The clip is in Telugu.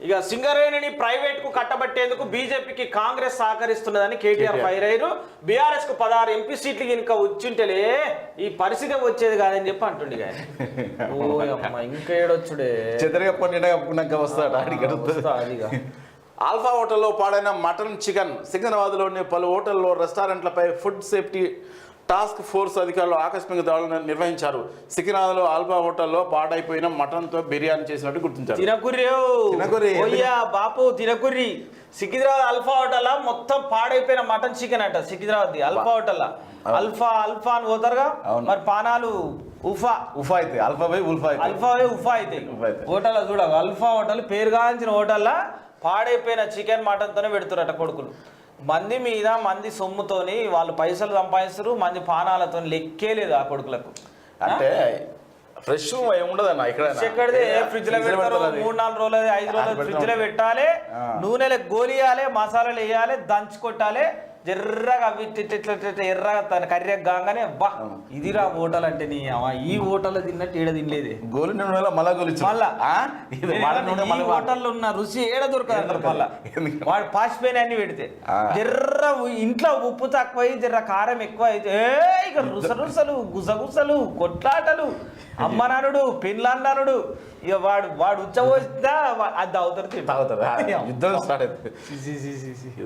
ఇక సింగరేణిని ప్రైవేట్ కు కట్టబట్టేందుకు బీజేపీకి కాంగ్రెస్ సహకరిస్తున్నదని కేటీఆర్ ఫైర్ అయ్యారు. బీఆర్ఎస్ కు 16 ఎంపీ సీట్లు కనుక వచ్చింటేలే ఈ పరిస్థితి వచ్చేది కాదని చెప్పి అంటుండే. ఇంకా ఏడొచ్చుడే ఆల్ఫా హోటల్లో పాడైన మటన్ చికెన్. సికింద్రాబాద్లోని పలు హోటల్లో రెస్టారెంట్లపై ఫుడ్ సేఫ్టీ టాస్క్ ఫోర్స్ అధికారులు ఆకస్మిక దాడులను నిర్వహించారు. సికింద్రాబాద్లో ఆల్ఫా హోటల్లో పాడైపోయిన మటన్తో బిర్యానీ చేసినట్టు గుర్తించారు. బాపు తినకుర్రి సికింద్రాబాద్ అల్ఫా హోటల్ మొత్తం పాడైపోయిన మటన్ చికెన్ అంట. సికింద్రాబాద్ అల్ఫా హోటల్ అల్ఫా అని పోతారుగా, మరి పానాలు ఉఫా అయితే అల్ఫా ఉఫా అయితే హోటల్ చూడ అల్ఫా హోటల్ పేరుగాంచిన హోటల్ పాడైపోయిన చికెన్ మటన్తోనే పెడుతురట కొడుకులు. మంది మీద మంది సొమ్ముతోని వాళ్ళు పైసలు సంపాదిస్తారు, మంది పానాలతో లెక్కే లేదు ఆ కొడుకులకు. అంటే ఫ్రెష్ ఉండదన్న ఎక్కడిదే ఫ్రిడ్జ్ లో పెడతారు. 3-4 రోజులు 5 రోజులు ఫ్రిడ్జ్ లో పెట్టాలి, నూనెలో గోలియాలి, మసాలాలు వేయాలి, దంచి కొట్టాలి, ఎర్రగా ఎర్రగా తన కర్రీ కాగానే బా ఇదిరా హోటల్ అంటే. నీ ఈ హోటల్ తిన్నట్టు ఏడ తినలేదు. గోలి నూనెలో మళ్ళా హోటల్లో ఉన్న రుచి ఏడ దొరకదు. మళ్ళా వాడు పాసిపోయిన అన్ని పెడితే జర్ర ఇంట్లో ఉప్పు తక్కువ జర్ర కారం ఎక్కువ అయితే ఇక రుసరుసలు గుసగుసలు కొట్లాటలు, అమ్మనానుడు పెళ్ళన్నానుడు. ఇక వాడు ఉచ్చబోస్తా అది తాగుతారు యుద్ధం స్టార్ట్ అవుతుంది.